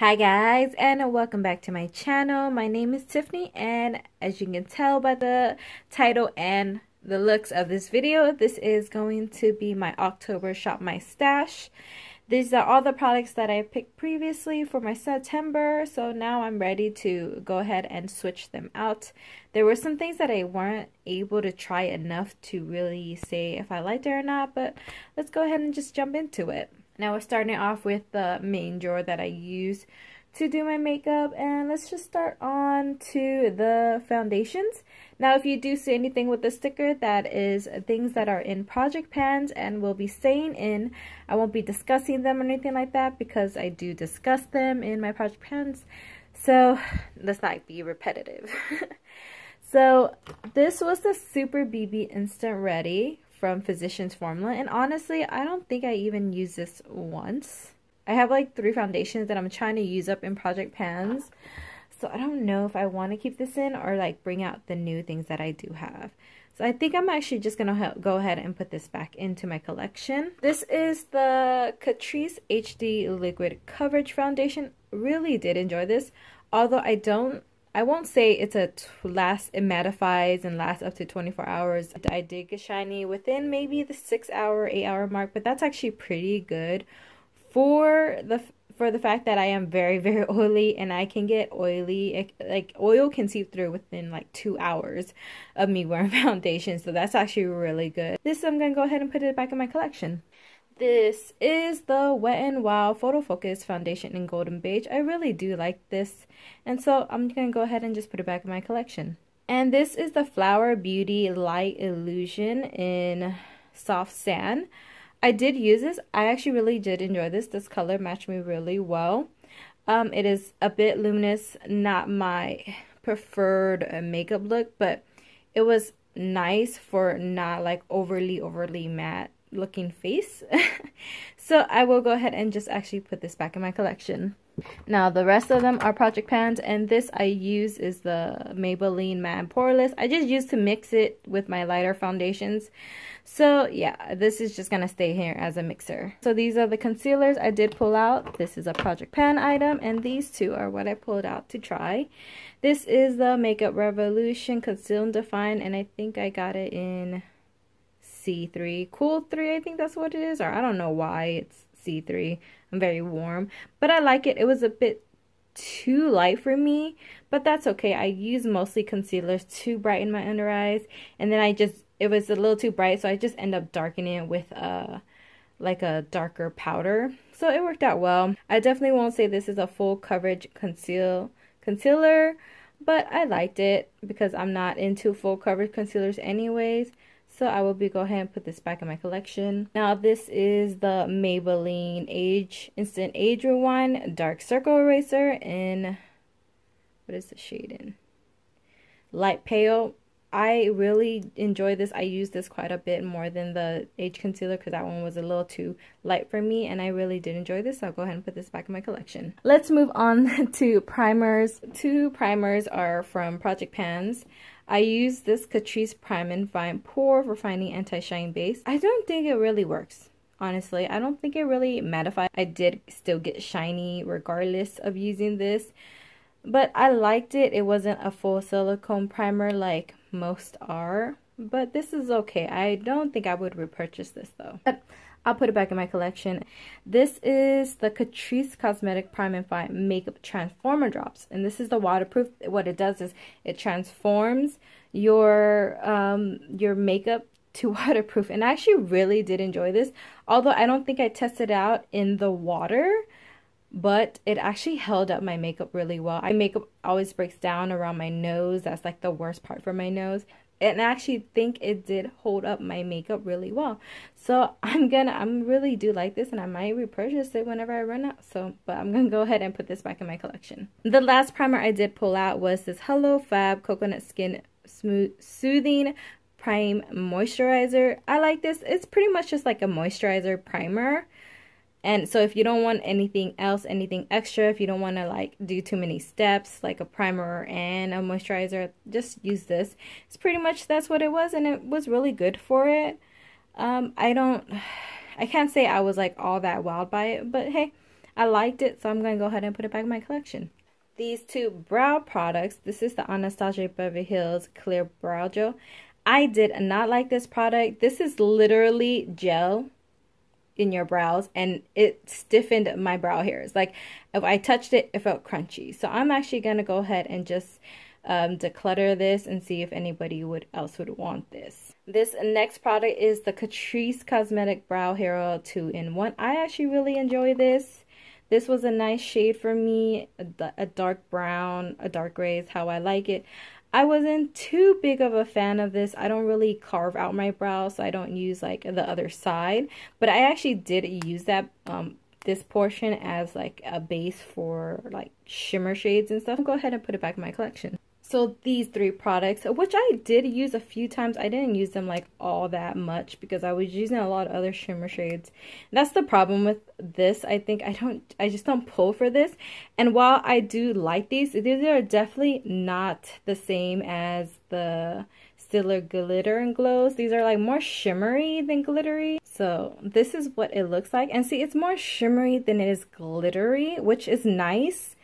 Hi guys, and welcome back to my channel. My name is Tiffany, and as you can tell by the title and the looks of this video, this is going to be my October Shop My Stash. These are all the products that I picked previously for my September, so now I'm ready to go ahead and switch them out. There were some things that I weren't able to try enough to really say if I liked it or not, but let's go ahead and just jump into it. Now we're starting off with the main drawer that I use to do my makeup, and let's just start on to the foundations. Now if you do see anything with the sticker, that is things that are in project pans and will be staying in. I won't be discussing them or anything like that because I do discuss them in my project pans, so let's not be repetitive. So this was the Super BB Instant Ready from Physicians Formula, and honestly I don't think I even used this once. I have like 3 foundations that I'm trying to use up in project pans, so I don't know if I want to keep this in or like bring out the new things that I do have. So I think I'm actually just gonna go ahead and put this back into my collection. This is the Catrice HD Liquid Coverage Foundation. Really did enjoy this, although I won't say it's it mattifies and lasts up to 24 hours. I did get shiny within maybe the 6-hour, 8-hour mark, but that's actually pretty good for the fact that I am very, very oily and I can get oily. Like oil can seep through within like 2 hours of me wearing foundation, so that's actually really good. This I'm gonna go ahead and put it back in my collection. This is the Wet n Wild Photo Focus Foundation in Golden Beige. I really do like this, and so I'm going to go ahead and just put it back in my collection. And this is the Flower Beauty Light Illusion in Soft Sand. I did use this. I actually really did enjoy this. This color matched me really well. It is a bit luminous, not my preferred makeup look, but it was nice for not like overly matte looking face. So I will go ahead and just actually put this back in my collection. Now the rest of them are project pans, and this I use is the Maybelline Matte Poreless. I just used to mix it with my lighter foundations, so yeah, this is just gonna stay here as a mixer. So these are the concealers I did pull out. This is a project pan item, and these two are what I pulled out to try. This is the Makeup Revolution Conceal and Define, and I think I got it in C3, Cool 3, I think that's what it is, or I don't know why it's C3. I'm very warm, but I like it. It was a bit too light for me, but that's okay. I use mostly concealers to brighten my under eyes, and then it was a little too bright, so I just end up darkening it with like a darker powder, so it worked out well. I definitely won't say this is a full coverage concealer, but I liked it because I'm not into full coverage concealers anyways. So I will go ahead and put this back in my collection. Now this is the Maybelline Instant Age Rewind Dark Circle Eraser in, what is the shade in? Light Pale. I really enjoy this. I use this quite a bit more than the Age Concealer because that one was a little too light for me, and I really did enjoy this. So I'll go ahead and put this back in my collection. Let's move on to primers. 2 primers are from Project Pans. I use this Catrice Prime and Fine Pore Refining Anti-Shine Base. I don't think it really works, honestly. I don't think it really mattifies. I did still get shiny regardless of using this, but I liked it. It wasn't a full silicone primer like most are, but this is okay. I don't think I would repurchase this though. But I'll put it back in my collection. This is the Catrice Cosmetic Prime and Fine Makeup Transformer Drops, and this is the waterproof. What it does is it transforms your makeup to waterproof, and I actually really did enjoy this. Although I don't think I tested it out in the water, but it actually held up my makeup really well. My makeup always breaks down around my nose. That's like the worst part for my nose. And I actually think it did hold up my makeup really well. So I really do like this, and I might repurchase it whenever I run out. So, but I'm gonna go ahead and put this back in my collection. The last primer I did pull out was this Hello Fab Coconut Skin Soothing Prime Moisturizer. I like this. It's pretty much just like a moisturizer primer. And so if you don't want anything else, anything extra, if you don't want to like do too many steps, like a primer and a moisturizer, just use this. It's pretty much, that's what it was, and it was really good for it. I can't say I was like all that wowed by it, but hey, I liked it, so I'm going to go ahead and put it back in my collection. These two brow products, this is the Anastasia Beverly Hills Clear Brow Gel. I did not like this product. This is literally gel in your brows, and it stiffened my brow hairs. Like, if I touched it, it felt crunchy. So I'm actually going to go ahead and just declutter this and see if anybody else would want this. This next product is the Catrice Cosmetic Brow Hair Oil 2-in-1. I actually really enjoy this. This was a nice shade for me, a dark brown, a dark gray is how I like it. I wasn't too big of a fan of this. I don't really carve out my brows, so I don't use like the other side. But I actually did use that this portion as like a base for like shimmer shades and stuff. I'll go ahead and put it back in my collection. So these three products, which I did use a few times, I didn't use them like all that much because I was using a lot of other shimmer shades. That's the problem with this. I think I just don't pull for this. And while I do like these are definitely not the same as the Stiller Glitter and Glows. These are like more shimmery than glittery. So this is what it looks like. And see, it's more shimmery than it is glittery, which is nice.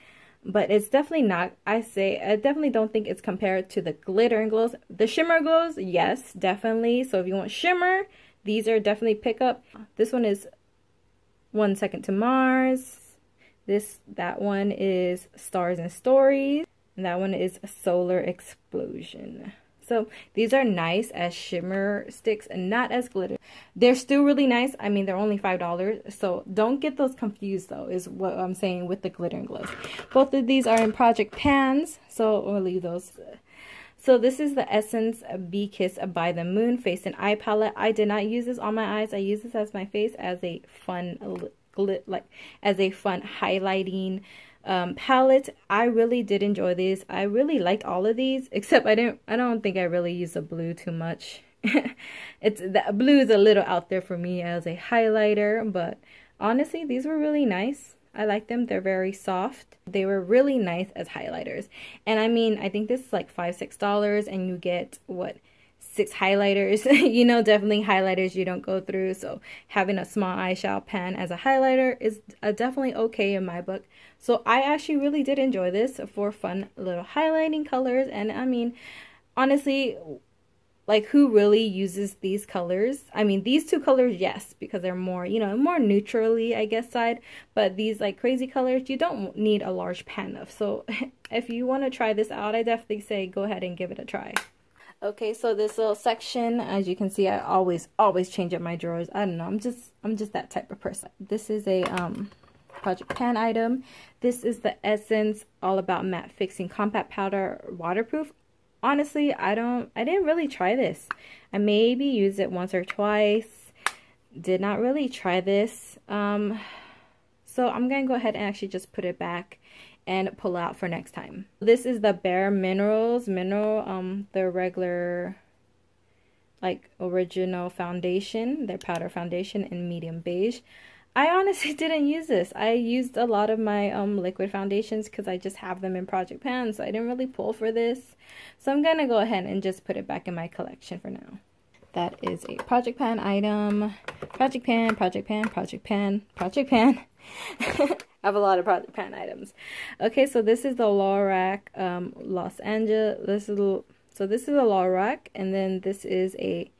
But it's definitely not, I definitely don't think it's compared to the glitter and glows. The shimmer glows, yes, definitely. So if you want shimmer, these are definitely pick up. This one is 1 Second to Mars. That one is Stars and Stories. And that one is Solar Explosion. So these are nice as shimmer sticks and not as glitter. They're still really nice. I mean, they're only $5. So don't get those confused though, is what I'm saying with the glitter and glows. Both of these are in Project Pans. So we'll leave those. So this is the Essence Bee Kiss by the Moon Face and Eye Palette. I did not use this on my eyes. I use this as my face as a fun, highlighting palette. I really did enjoy these. I really liked all of these, except I don't think I really use the blue too much. The blue is a little out there for me as a highlighter, but honestly these were really nice. I like them. They're very soft. They were really nice as highlighters. And I mean, I think this is like $5-6 and you get what, 6 highlighters. You know, definitely highlighters you don't go through. So having a small eyeshadow pan as a highlighter is definitely okay in my book. So I actually really did enjoy this for fun little highlighting colors. And I mean, honestly, like, who really uses these colors? I mean, these two colors, yes, because they're more, you know, more neutrally, I guess, side. But these like crazy colors, you don't need a large pan of. So if you want to try this out, I definitely say go ahead and give it a try. Okay, so this little section, as you can see, I always change up my drawers. I don't know, I'm just that type of person. This is a Project Pan item. This is the Essence All About Matte Fixing Compact Powder Waterproof. Honestly, I didn't really try this. I maybe used it once or twice. Did not really try this. So I'm gonna go ahead and actually just put it back and pull out for next time. This is the Bare Minerals the regular like original foundation, their powder foundation in medium beige. I honestly didn't use this. I used a lot of my liquid foundations because I just have them in Project Pan, so I didn't really pull for this. So I'm gonna go ahead and just put it back in my collection for now. That is a Project Pan item. Project Pan, Project Pan, Project Pan, Project Pan. I have a lot of Project Pan items. Okay, so this is the Lorac Los Angeles. This is a Lorac, and then this is a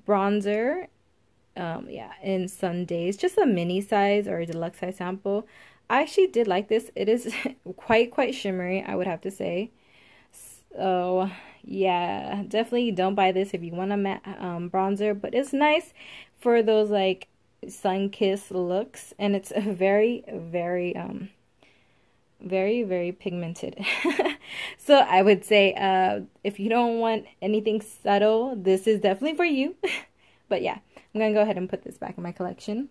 bronzer. Yeah, in Sundays, just a mini size or a deluxe size sample. I actually did like this. It is quite shimmery, I would have to say. So yeah, definitely don't buy this if you want a matte bronzer, but it's nice for those like sun-kissed looks, and it's very pigmented. So I would say if you don't want anything subtle, this is definitely for you. But yeah, I'm gonna go ahead and put this back in my collection.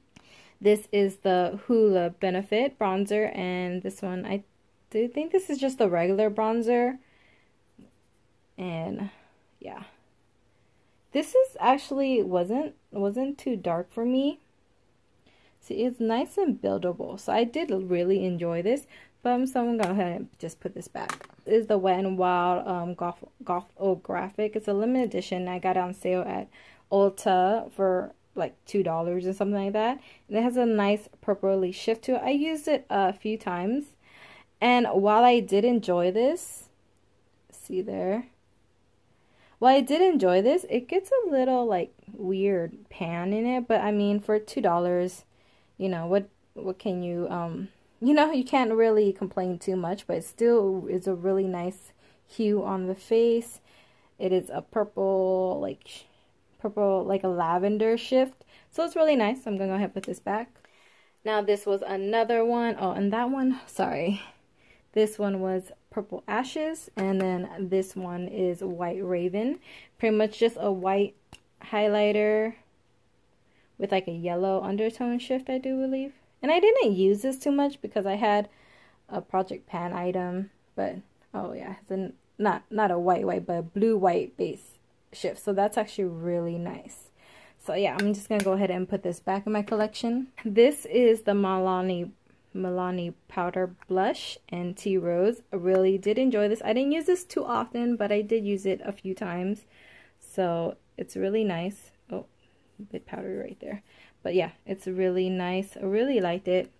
This is the Hoola Benefit bronzer, and this one, I do think this is just a regular bronzer. And yeah, this is actually wasn't too dark for me. See, it's nice and buildable, so I did really enjoy this. But so I'm gonna go ahead and just put this back. This is the Wet n Wild Graphic. It's a limited edition. I got it on sale at Ulta for like $2 or something like that. And it has a nice purpley shift to it. I used it a few times, and while I did enjoy this, see there, while I did enjoy this, it gets a little like weird pan in it, but I mean, for $2, you know, what can you you know, you can't really complain too much, but it still is a really nice hue on the face. It is a purple like a lavender shift, so it's really nice. I'm gonna go ahead and put this back. Now this was another one. Oh, and that one, sorry, this one was Purple Ashes, and then this one is White Raven. Pretty much just a white highlighter with like a yellow undertone shift, I do believe. And I didn't use this too much because I had a Project Pan item, but oh yeah, it's a, not a white, but a blue-white base shift. So that's actually really nice. So yeah, I'm just gonna go ahead and put this back in my collection. This is the Milani Powder Blush and Tea Rose. I really did enjoy this. I didn't use this too often, but I did use it a few times. So it's really nice. Oh, a bit powdery right there. But yeah, it's really nice. I really liked it.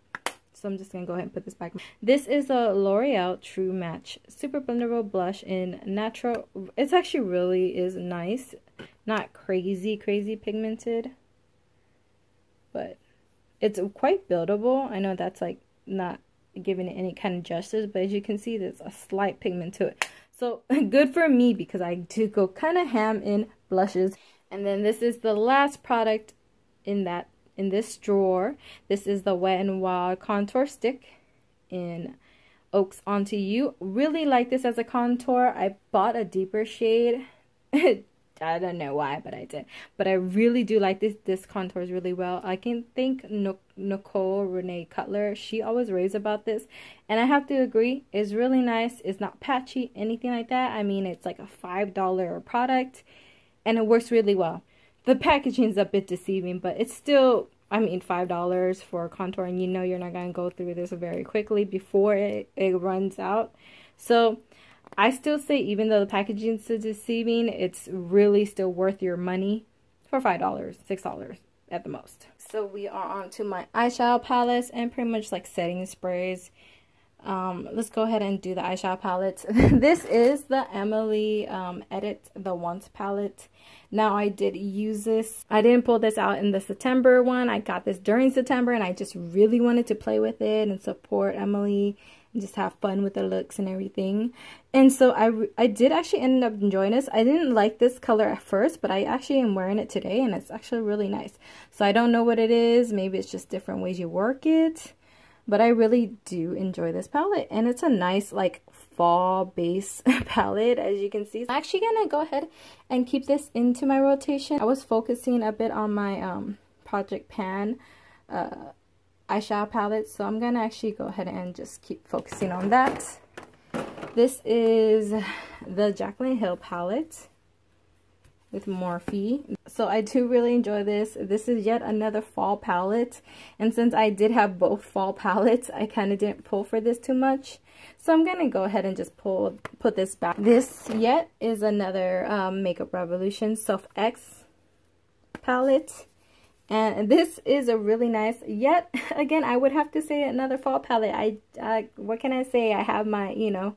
So I'm just going to go ahead and put this back. This is a L'Oreal True Match Super Blendable Blush in Natural. It's actually really is nice. Not crazy pigmented. But it's quite buildable. I know that's like not giving it any kind of justice, but as you can see, there's a slight pigment to it. So good for me because I do go kind of ham in blushes. And then this is the last product in this drawer. This is the Wet n Wild Contour Stick in Oaks Onto You. Really like this as a contour. I bought a deeper shade. I don't know why, but I did. But I really do like this. This contours really well. I can thank Nicole Renee Cutler. She always raves about this. And I have to agree, it's really nice. It's not patchy, anything like that. I mean, it's like a $5 product. And it works really well. The packaging is a bit deceiving, but it's still, I mean, $5 for a contour, and you know you're not going to go through this very quickly before it runs out. So I still say, even though the packaging is deceiving, it's really still worth your money for $5, $6 at the most. So we are on to my eyeshadow palettes and pretty much like setting sprays. Let's go ahead and do the eyeshadow palettes. This is the Emily Edit the Once palette. Now I did use this. I didn't pull this out in the September one. I got this during September and I just really wanted to play with it and support Emily and just have fun with the looks and everything. And so I did actually end up enjoying this. I didn't like this color at first, but I actually am wearing it today and it's actually really nice. So I don't know what it is. Maybe it's just different ways you work it. But I really do enjoy this palette, and it's a nice like fall base palette, as you can see. I'm actually gonna go ahead and keep this into my rotation. I was focusing a bit on my Project Pan eyeshadow palette, so I'm gonna actually go ahead and just keep focusing on that. This is the Jaclyn Hill palette with Morphe. So I do really enjoy this. This is yet another fall palette, and since I did have both fall palettes, I kind of didn't pull for this too much. So I'm gonna go ahead and just put this back. This yet is another Makeup Revolution Self X palette, and this is a really nice, yet again I would have to say another fall palette. I what can I say? I have my, you know,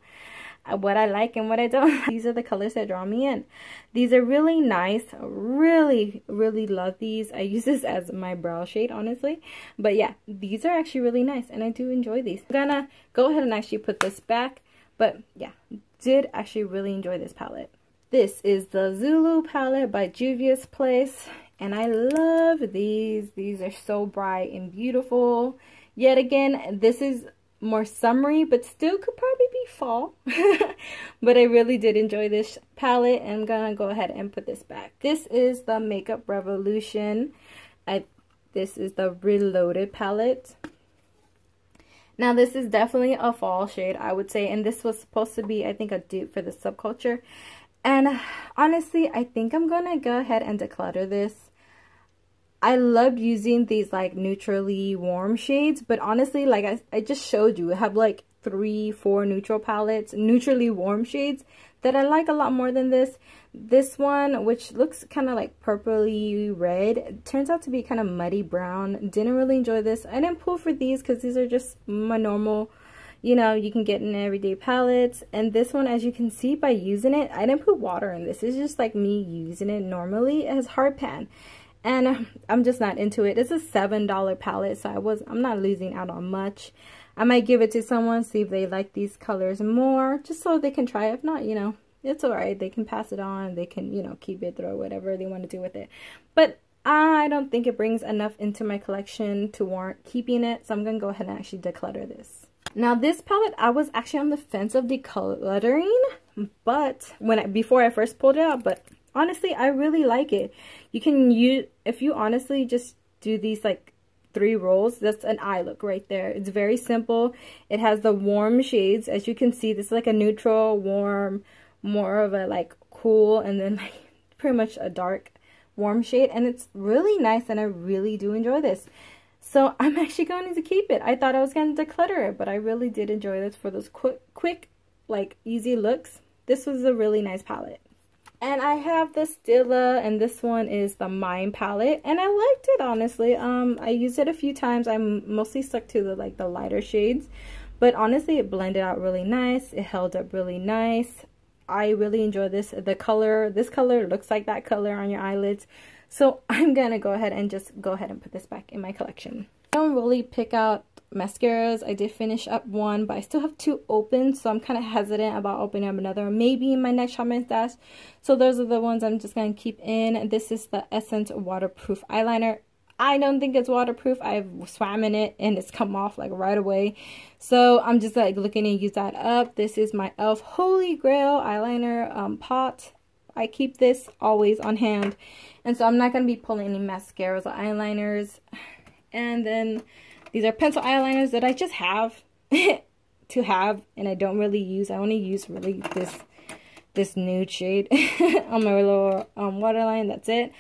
what I like and what I don't. These are the colors that draw me in. These are really nice. Really love these. I use this as my brow shade, honestly. But yeah, these are actually really nice and I do enjoy these. I'm gonna go ahead and actually put this back. But yeah, did actually really enjoy this palette. This is the Zulu palette by Juvia's Place. And I love these. These are so bright and beautiful. Yet again, this is more summery, but still could probably be fall. But I really did enjoy this palette, and I'm gonna go ahead and put this back. This is the Makeup Revolution. This is the Reloaded palette. Now this is definitely a fall shade, I would say, and this was supposed to be, I think, a dupe for the Subculture. And honestly, I think I'm gonna go ahead and declutter this. I love using these like neutrally warm shades, but honestly, like I just showed you, I have like 4 neutral palettes, neutrally warm shades that I like a lot more than this. This one, which looks kind of like purpley red, it turns out to be kind of muddy brown. Didn't really enjoy this. I didn't pull for these because these are just my normal, you know, you can get in everyday palettes. And this one, as you can see by using it, I didn't put water in this. It's just like me using it normally. It has hard pan. And I'm just not into it. It's a $7 palette, so I'm not losing out on much. I might give it to someone, see if they like these colors more, just so they can try it. If not, you know, it's alright. They can pass it on. They can, you know, keep it, throw whatever they want to do with it. But I don't think it brings enough into my collection to warrant keeping it, so I'm going to go ahead and actually declutter this. Now, this palette, I was actually on the fence of decluttering, but before I first pulled it out, but honestly, I really like it. You can use, if you honestly just do these like 3 rolls, that's an eye look right there. It's very simple. It has the warm shades. As you can see, this is like a neutral, warm, more of a like cool, and then like pretty much a dark warm shade. And it's really nice, and I really do enjoy this. So I'm actually going to keep it. I thought I was going to declutter it, but I really did enjoy this for those quick, like easy looks. This was a really nice palette. And I have the Stila, and this one is the Mine palette, and I liked it, honestly. I used it a few times. I'm mostly stuck to the lighter shades, but honestly it blended out really nice. It held up really nice. I really enjoy this. This color looks like that color on your eyelids, so I'm gonna go ahead and put this back in my collection. I don't really pick out mascaras. I did finish up one, but I still have 2 open, so I'm kind of hesitant about opening up another, maybe in my next Shop My Stash. So those are the ones I'm just going to keep in. This is the Essence waterproof eyeliner. I don't think it's waterproof. I've swam in it and it's come off like right away, so I'm just like looking to use that up. This is my e.l.f. Holy Grail eyeliner pot. I keep this always on hand, and so I'm not going to be pulling any mascaras or eyeliners. And then these are pencil eyeliners that I just have to have, and I don't really use. I only use really this nude shade on my little waterline. That's it.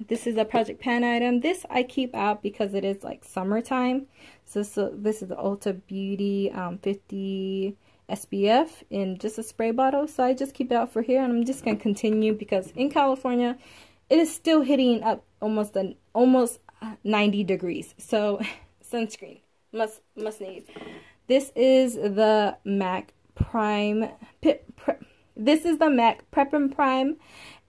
This is a Project Pan item. This I keep out because it is like summertime. So this is the Ulta Beauty 50 SPF in just a spray bottle. So I just keep it out for here, and I'm just gonna continue because in California it is still hitting up almost 90 degrees, so sunscreen must need. This is the MAC Prime this is the MAC Prep and Prime,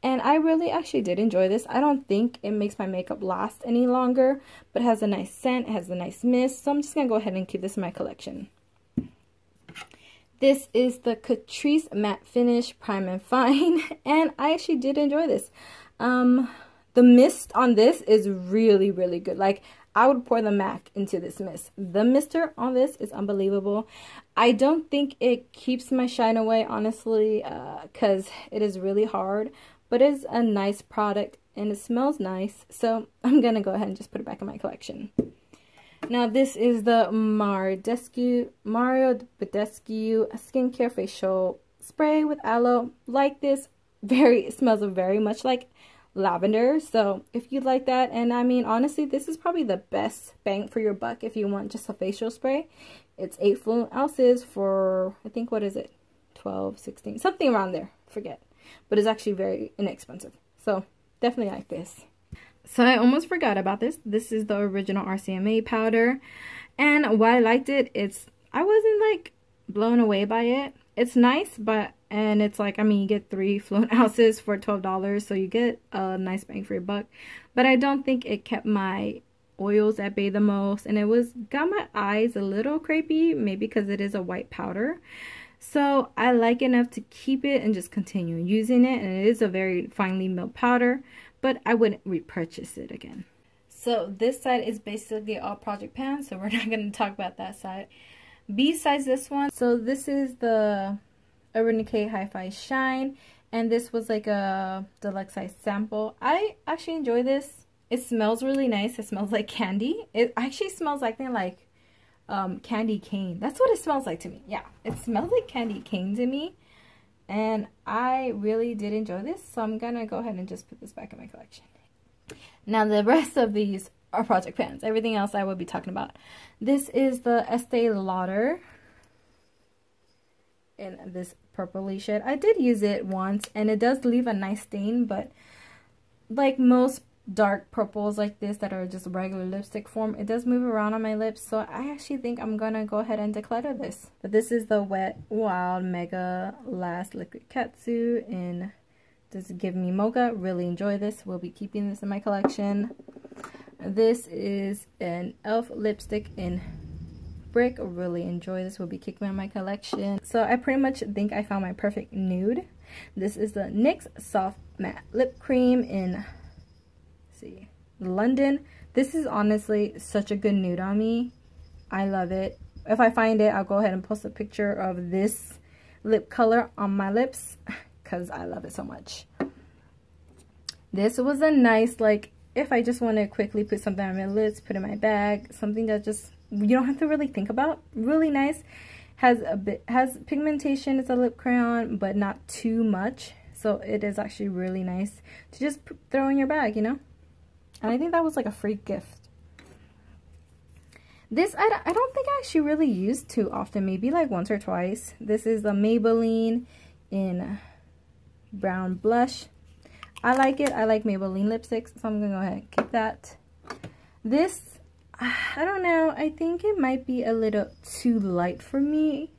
and I really actually did enjoy this. I don't think it makes my makeup last any longer, but it has a nice scent, it has a nice mist, so I'm just gonna go ahead and keep this in my collection. This is the Catrice Matte Finish Prime and Fine, and I actually did enjoy this. The mist on this is really, really good. Like, I would pour the MAC into this mist. The mister on this is unbelievable. I don't think it keeps my shine away, honestly, because it is really hard. But it's a nice product, and it smells nice. So, I'm going to go ahead and just put it back in my collection. Now, this is the Mario Badescu Skincare Facial Spray with Aloe. Like this, it smells very much like lavender. So if you like that, and I mean, honestly, this is probably the best bang for your buck if you want just a facial spray. It's 8 fluid ounces for, I think, what is it, 12, 16, something around there, forget, but it's actually very inexpensive, so definitely like this. So I almost forgot about this. This is the original RCMA powder, and why I liked it, I wasn't like blown away by it. It's nice, and it's like, I mean, you get 3 fluid ounces for $12, so you get a nice bang for your buck. But I don't think it kept my oils at bay the most, and got my eyes a little crepey, maybe because it is a white powder. So I like enough to keep it and just continue using it, and it is a very finely milled powder, but I wouldn't repurchase it again. So this side is basically all Project Pan, so we're not going to talk about that side. Besides this one, so this is the Urban Decay Hi-Fi Shine, and this was like a deluxe size sample. I actually enjoy this. It smells really nice. It smells like candy. It actually smells like candy cane. That's what it smells like to me. Yeah, it smells like candy cane to me, and I really did enjoy this, so I'm gonna go ahead and just put this back in my collection. Now the rest of these are project pans. Everything else I will be talking about. This is the Estee Lauder in this purpley shade. I did use it once and it does leave a nice stain, but like most dark purples like this that are just regular lipstick form, it does move around on my lips, so I actually think I'm gonna go ahead and declutter this. But this is the Wet Wild Mega Last Liquid Katsu in Just Give Me Mocha. Really enjoy this. We'll be keeping this in my collection. This is an e.l.f. lipstick in Brick. Really enjoy this. We'll be keeping in my collection. So I pretty much think I found my perfect nude. This is the NYX Soft Matte Lip Cream in London. This is honestly such a good nude on me. I love it. If I find it, I'll go ahead and post a picture of this lip color on my lips because I love it so much. This was a nice, like, if I just want to quickly put something on my lips, put in my bag, something that just you don't have to really think about. Really nice. Has pigmentation. It's a lip crayon, but not too much. So it is actually really nice to just throw in your bag, you know. And I think that was like a free gift. This I don't think I actually really used too often. Maybe like once or twice. This is the Maybelline in Brown Blush. I like it. I like Maybelline lipsticks, so I'm gonna go ahead and keep that. This, I don't know. I think it might be a little too light for me,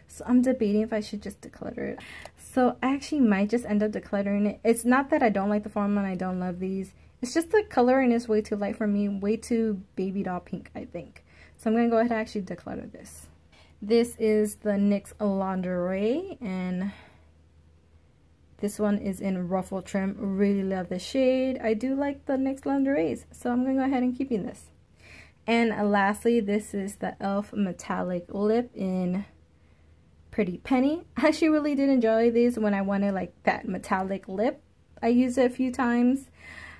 so I'm debating if I should just declutter it. So I actually might just end up decluttering it. It's not that I don't like the formula and I don't love these. It's just the coloring is way too light for me, way too baby doll pink, I think. So I'm going to go ahead and actually declutter this. This is the NYX Lingerie, and this one is in Ruffle Trim. Really love the shade. I do like the NYX Lingeries, so I'm going to go ahead and keeping this. And lastly, this is the e.l.f. Metallic Lip in Pretty Penny. I actually really did enjoy these when I wanted like that metallic lip. I used it a few times.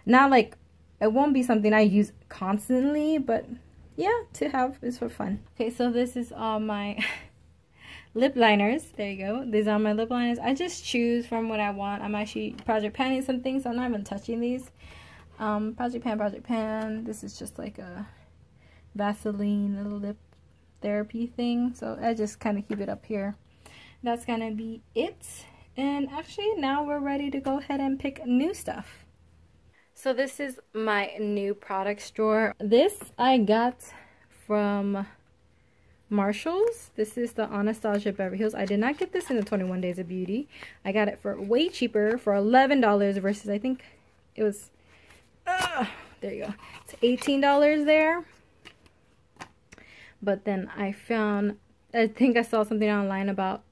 Not like, it won't be something I use constantly, but yeah, to have is for fun. Okay, so this is all my lip liners. There you go. These are my lip liners. I just choose from what I want. I'm actually project panning some things, so I'm not even touching these. Project pan. This is just like a Vaseline little lip therapy thing, so I just kind of keep it up here. That's gonna be it. And actually now we're ready to go ahead and pick new stuff. So this is my new products drawer. This I got from Marshalls. This is the Anastasia Beverly Hills. I did not get this in the 21 Days of Beauty. I got it for way cheaper, for $11 versus I think it was, there you go. It's $18 there. But then I found, I think I saw something online about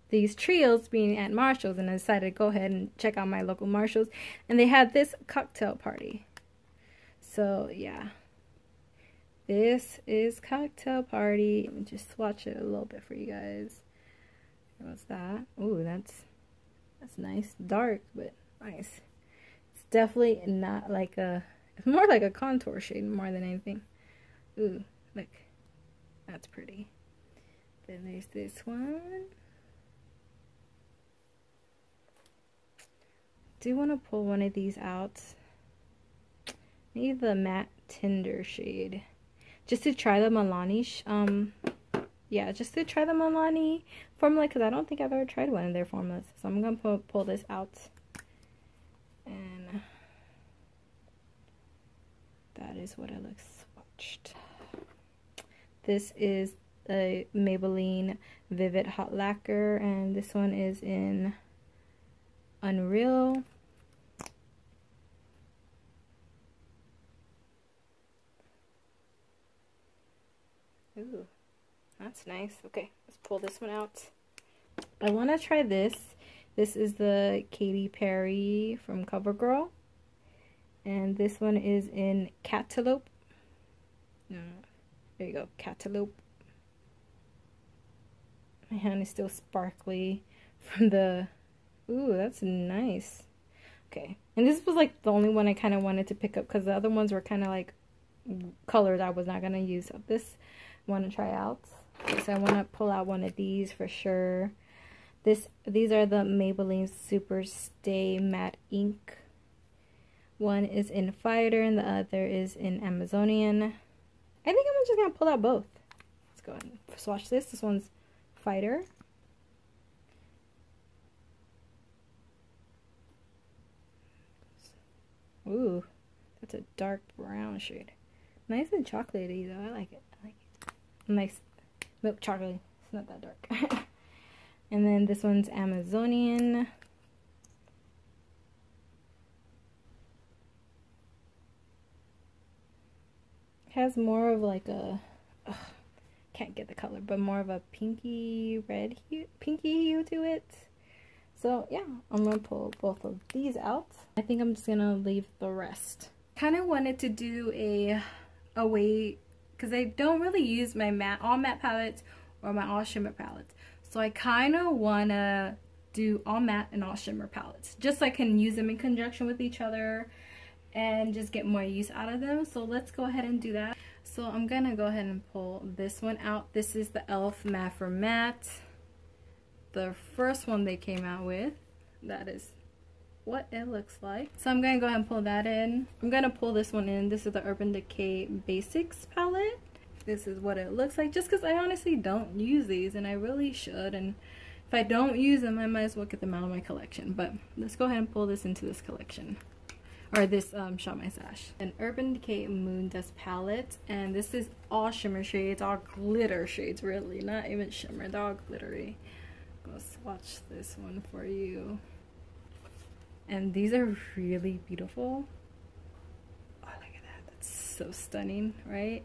these trios being at Marshalls, and I decided to go ahead and check out my local Marshalls, and they had this cocktail party. So yeah, this is cocktail party. Let me just swatch it a little bit for you guys. What's that? Ooh, that's nice. Dark, but nice. It's definitely not like a, it's more like a contour shade more than anything. Ooh, look. That's pretty. Then there's this one. Do want to pull one of these out. Maybe the matte Tinder shade. Just to try the Milani. Yeah, just to try the Milani formula, because I don't think I've ever tried one of their formulas. So I'm going to pull this out. And that is what it looks swatched. This is a Maybelline Vivid Hot Lacquer, and this one is in Unreal. Ooh, that's nice. Okay, let's pull this one out. I want to try this. This is the Katy Perry from CoverGirl, and this one is in Cantaloupe. There you go, Cantaloupe. My hand is still sparkly from the, ooh, that's nice. Okay, and this was like the only one I kind of wanted to pick up because the other ones were kind of like colors I was not going to use. So this I want to try out. So I want to pull out one of these for sure. These are the Maybelline Super Stay Matte Ink One is in Fighter and the other is in Amazonian. I think I'm just gonna pull out both. Let's go ahead and swatch this. This one's Fighter. Ooh, that's a dark brown shade. Nice and chocolatey though. I like it. I like it. Nice milk chocolate. It's not that dark. And then this one's Amazonian. Has more of like a, can't get the color, but more of a pinky red hue, to it. So yeah, I'm gonna pull both of these out. I think I'm just gonna leave the rest. Kind of wanted to do a way, because I don't really use my all matte palettes or my all shimmer palettes. So I kind of wanna do all matte and all shimmer palettes, just so I can use them in conjunction with each other and just get more use out of them. So let's go ahead and do that. So I'm gonna go ahead and pull this one out. This is the e.l.f. Matte for Matte, the first one they came out with. That is what it looks like. So I'm gonna go ahead and pull that in. I'm gonna pull this one in. This is the Urban Decay Basics palette. This is what it looks like, just because I honestly don't use these and I really should, and if I don't use them I might as well get them out of my collection. But let's go ahead and pull this into this collection, or this Shop My Stash. An Urban Decay Moon Dust palette, and this is all shimmer shades, all glitter shades, really, not even shimmer, they're all glittery. Go swatch this one for you. And these are really beautiful. Oh, look at that, that's so stunning, right?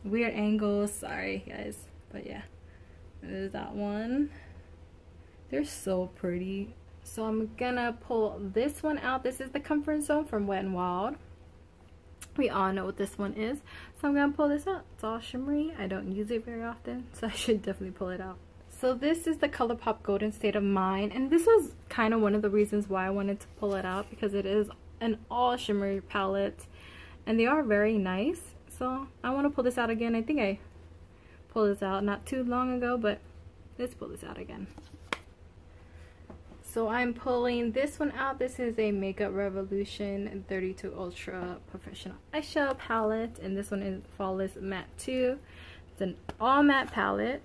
Weird angles, sorry guys, but yeah, there's that one. They're so pretty. So I'm gonna pull this one out. This is the Comfort Zone from Wet n Wild. We all know what this one is. So I'm gonna pull this out. It's all shimmery. I don't use it very often, so I should definitely pull it out. So this is the ColourPop Golden State of Mind, and this was kind of one of the reasons why I wanted to pull it out, because it is an all shimmery palette and they are very nice. So I want to pull this out again. I think I pulled this out not too long ago, but let's pull this out again. So I'm pulling this one out. This is a Makeup Revolution 32 Ultra Professional Eyeshadow Palette, and this one is Flawless Matte 2. It's an all matte palette.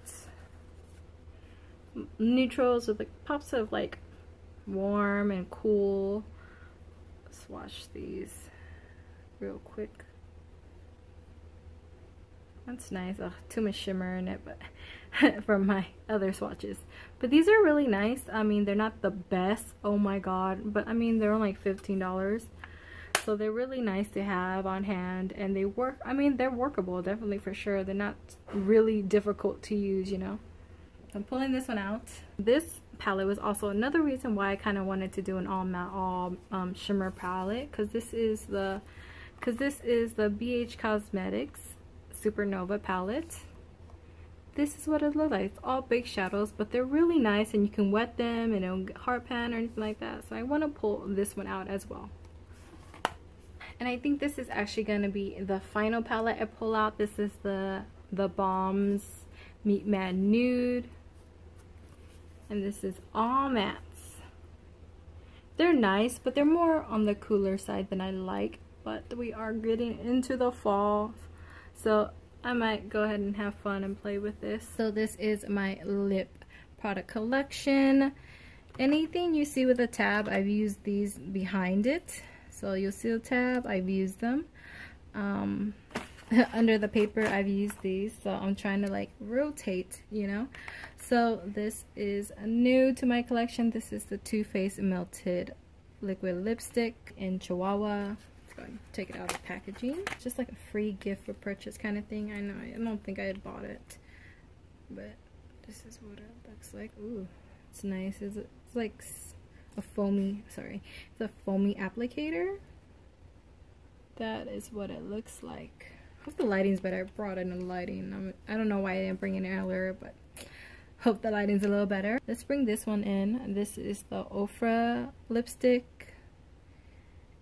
Neutrals with like pops of like warm and cool. Swatch these real quick. That's nice. Ugh, too much shimmer in it, but from my other swatches. But these are really nice. I mean, they're not the best, oh my god, but I mean, they're only like $15. So they're really nice to have on hand, and they work. I mean, they're workable, definitely, for sure. They're not really difficult to use, you know. I'm pulling this one out. This palette was also another reason why I kind of wanted to do an all matte, all shimmer palette, because this is the BH Cosmetics Supernova palette. This is what it looks like. It's all big shadows, but they're really nice, and you can wet them and it don't get hard pan or anything like that. So I want to pull this one out as well. And I think this is actually going to be the final palette I pull out. This is the Bombs Meet Matte Nude, and this is all mattes. They're nice, but they're more on the cooler side than I like. But we are getting into the fall, so I might go ahead and have fun and play with this. So this is my lip product collection. Anything you see with a tab, I've used these behind it. So you'll see the tab, I've used them. Under the paper, I've used these. So I'm trying to like rotate, you know. So this is new to my collection. This is the Too Faced Melted Liquid Lipstick in Chihuahua. Go and take it out of packaging. Just like a free gift for purchase kind of thing. I know, I don't think I had bought it, but this is what it looks like. Ooh, it's nice. It's like a foamy, sorry, it's a foamy applicator. That is what it looks like. I hope the lighting's better. I brought in the lighting. I don't know why I didn't bring it earlier, but hope the lighting's a little better. Let's bring this one in. This is the Ofra lipstick.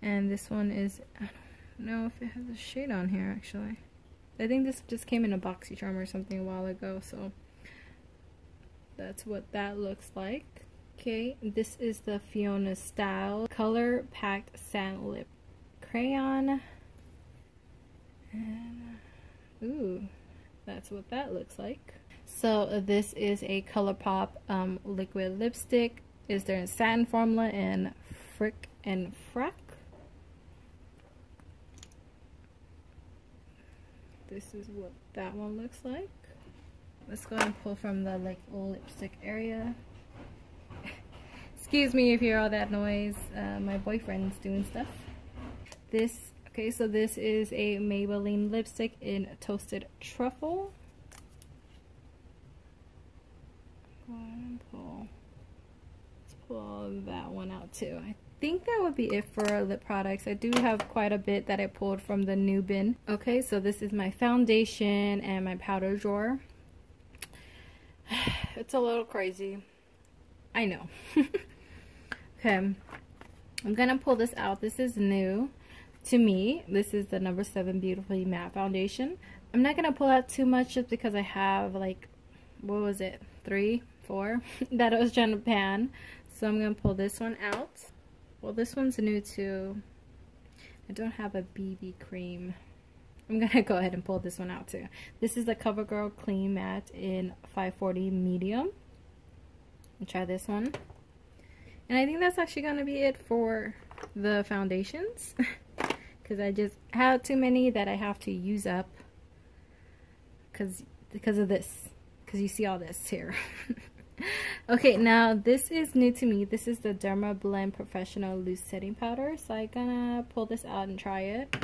And this one is, I don't know if it has a shade on here actually. I think this just came in a BoxyCharm or something a while ago, so that's what that looks like. Okay, this is the Fiona Style Color Packed Sand Lip Crayon. And, ooh, that's what that looks like. So this is a ColourPop liquid lipstick. Is there a satin formula in Frick and Frack? This is what that one looks like. Let's go ahead and pull from the like lipstick area. Excuse me if you hear all that noise. My boyfriend's doing stuff. Okay, so this is a Maybelline lipstick in Toasted Truffle. Go ahead and pull. Let's pull that one out too. I think that would be it for lip products. I do have quite a bit that I pulled from the new bin. Okay, so this is my foundation and my powder drawer. It's a little crazy, I know. Okay, I'm gonna pull this out. This is new to me. This is the number 7 Beautifully Matte Foundation. I'm not gonna pull out too much just because I have like, what was it, 3, 4 that I was trying to pan. So I'm gonna pull this one out. Well, this one's new too. I don't have a BB cream. I'm gonna go ahead and pull this one out too. This is the CoverGirl Clean Matte in 540 medium. I'll try this one. And I think that's actually gonna be it for the foundations. Because I just have too many that I have to use up. Because of this. Because you see all this here. Okay, now this is new to me. This is the Derma Blend Professional Loose Setting Powder. So I'm gonna pull this out and try it.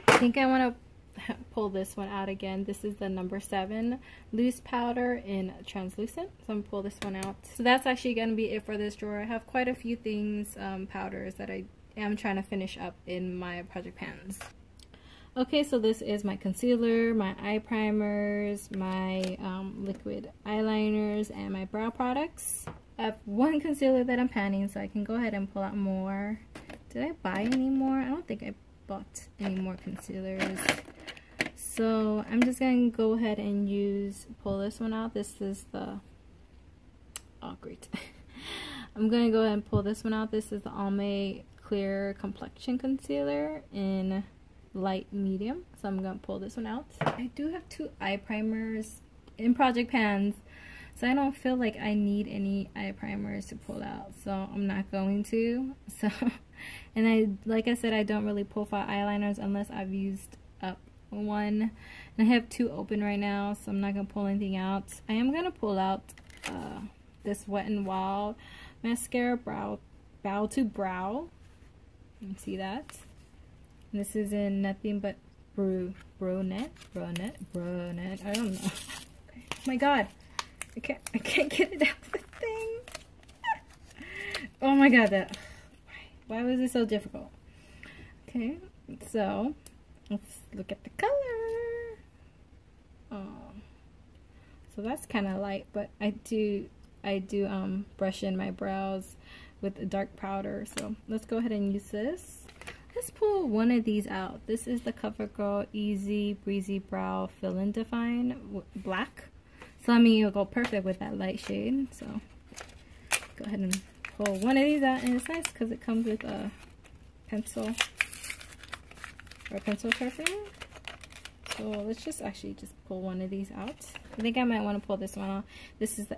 I think I want to pull this one out again. This is the number 7 loose powder in translucent. So I'm gonna pull this one out. So that's actually gonna be it for this drawer. I have quite a few things, powders that I am trying to finish up in my project pans. Okay, so this is my concealer, my eye primers, my liquid eyeliners, and my brow products. I have one concealer that I'm panning, so I can go ahead and pull out more. Did I buy any more? I don't think I bought any more concealers. So I'm just going to go ahead and pull this one out. This is the, oh great. I'm going to go ahead and pull this one out. This is the Almay Clear Complexion Concealer in light medium. So I'm going to pull this one out. I do have 2 eye primers in project pans. So I don't feel like I need any eye primers to pull out. So I'm not going to. So, and like I said, I don't really pull for eyeliners unless I've used up one. And I have 2 open right now. So I'm not going to pull anything out. I am going to pull out this Wet n Wild mascara brow to brow. You can see that. This is in Nothing But Brunette. I don't know. Oh my god. I can't get it out of the thing. Oh my god, why was it so difficult? Okay, so let's look at the color. Oh. So that's kinda light, but I do brush in my brows with a dark powder. So let's go ahead and use this. Let's pull one of these out. This is the CoverGirl Easy Breezy Brow Fill and Define Black. So I mean, it'll go perfect with that light shade. So go ahead and pull one of these out, and it's nice because it comes with a pencil or a pencil sharpener. So let's just pull one of these out. I think I might want to pull this one out. This is the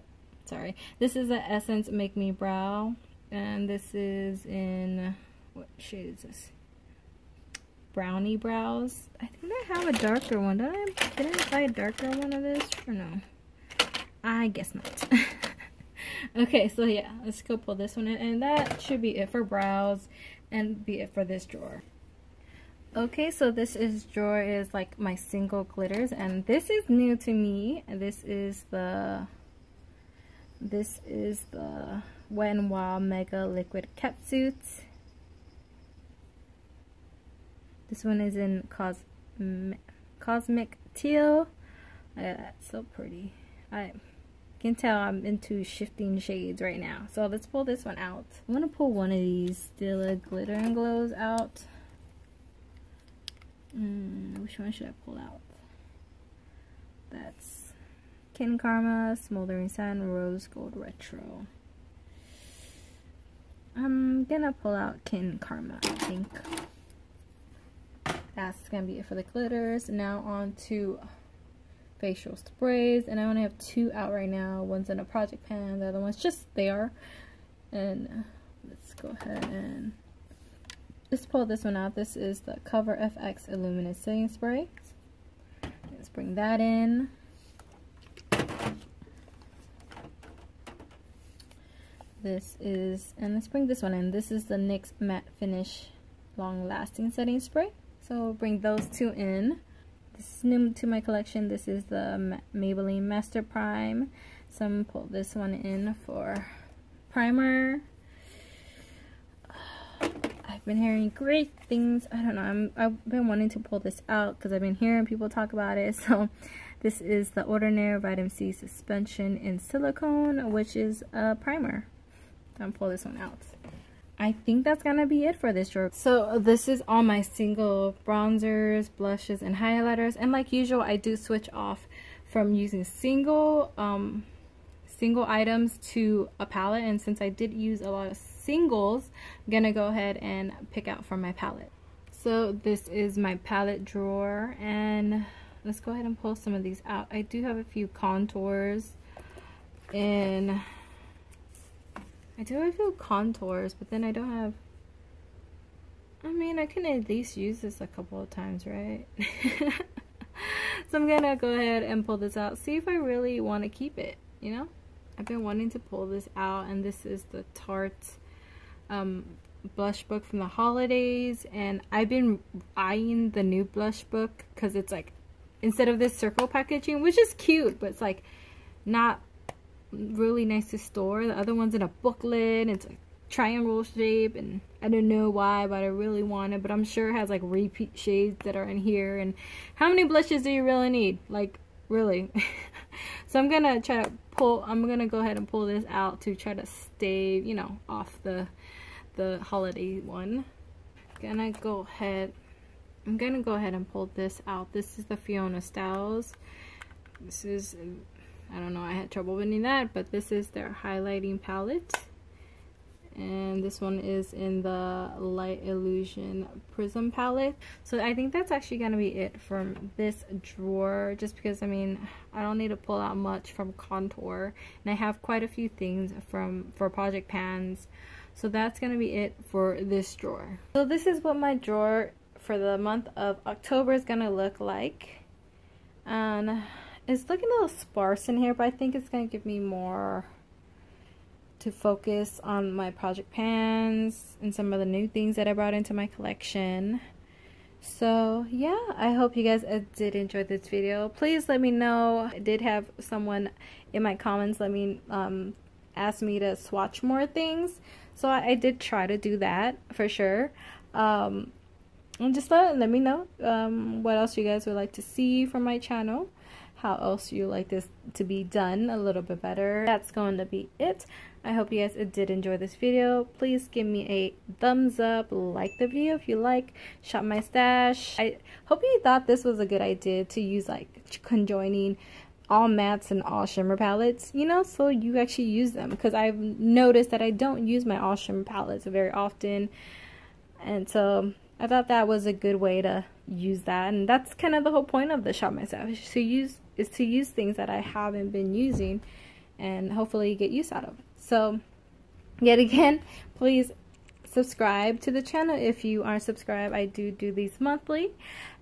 Essence Make Me Brow, and this is in, what shade is this? Brownie Brows. I think I have a darker one. Didn't I buy a darker one of this or no? I guess not. Okay, so yeah, let's go pull this one in, and that should be it for brows and be it for this drawer. Okay, so this drawer is like my single glitters, and this is new to me. This is the Wet n Wild Mega Liquid Catsuit. This one is in Cosmic Teal. That's so pretty. I can tell I'm into shifting shades right now. So let's pull this one out. I'm gonna pull one of these Stila Glitter and Glows out. Which one should I pull out? That's Kin Karma Smoldering Sun Rose Gold Retro. I'm gonna pull out Kin Karma, I think. That's gonna be it for the glitters. Now on to facial sprays, and I only have 2 out right now. One's in a project pan, the other one's just there. And let's go ahead and just pull this one out. This is the Cover FX Illuminous Setting Spray. Let's bring that in. This is, and let's bring this one in. This is the NYX Matte Finish Long Lasting Setting Spray. So we'll bring those 2 in. This is new to my collection. This is the Maybelline Master Prime. So I'm gonna pull this one in for primer. I've been hearing great things. I don't know. I've been wanting to pull this out because I've been hearing people talk about it. So this is the Ordinary Vitamin C Suspension in Silicone, which is a primer. I'm gonna pull this one out. I think that's gonna be it for this drawer. So this is all my single bronzers, blushes, and highlighters. And like usual, I do switch off from using single items to a palette. And since I did use a lot of singles, I'm gonna go ahead and pick out from my palette. So this is my palette drawer, and let's go ahead and pull some of these out. I do have a few contours, and but then I don't have, I mean, I can at least use this a couple of times, right? So I'm gonna go ahead and pull this out, see if I really want to keep it, you know? I've been wanting to pull this out, and this is the Tarte blush book from the holidays, and I've been eyeing the new blush book because it's like, instead of this circle packaging, which is cute, but it's like not really nice to store. The other one's in a booklet, it's a triangle shape, and I don't know why, but I really want it. But I'm sure it has like repeat shades that are in here, and how many blushes do you really need? Like, really? So I'm gonna try to pull, I'm gonna go ahead and pull this out to try to stay, you know, off the holiday one. I'm gonna go ahead and pull this out. This is the Fiona Styles. This is, I don't know, I had trouble winning that, but this is their highlighting palette. And this one is in the Light Illusion Prism palette. So I think that's actually going to be it from this drawer, just because, I mean, I don't need to pull out much from contour, and I have quite a few things for project pans. So that's going to be it for this drawer. So this is what my drawer for the month of October is going to look like. And it's looking a little sparse in here, but I think it's going to give me more to focus on my project pans and some of the new things that I brought into my collection. So yeah, I hope you guys did enjoy this video. Please let me know. I did have someone in my comments ask me to swatch more things, so I did try to do that for sure. And just let me know what else you guys would like to see from my channel, how else you like this to be done a little bit better. That's going to be it. I hope you guys did enjoy this video. Please give me a thumbs up, like the video if you like, shop my stash. I hope you thought this was a good idea to use like conjoining all mattes and all shimmer palettes, you know, so you actually use them, because I've noticed that I don't use my all shimmer palettes very often, and so I thought that was a good way to use that. And that's kind of the whole point of the shop my stash, is to use things that I haven't been using and hopefully get use out of it. So yet again, please subscribe to the channel if you aren't subscribed. I do these monthly.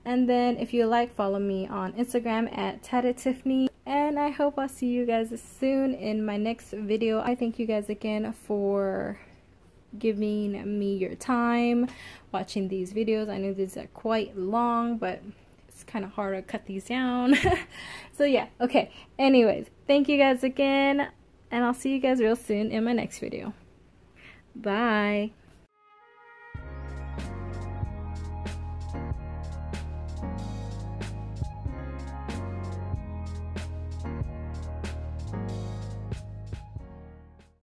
And then if you like, follow me on Instagram at @TattedTiffany. And I hope I'll see you guys soon in my next video. I thank you guys again for giving me your time watching these videos. I know these are quite long, but it's kind of hard to cut these down. So yeah, okay. Anyways, thank you guys again, and I'll see you guys real soon in my next video. Bye.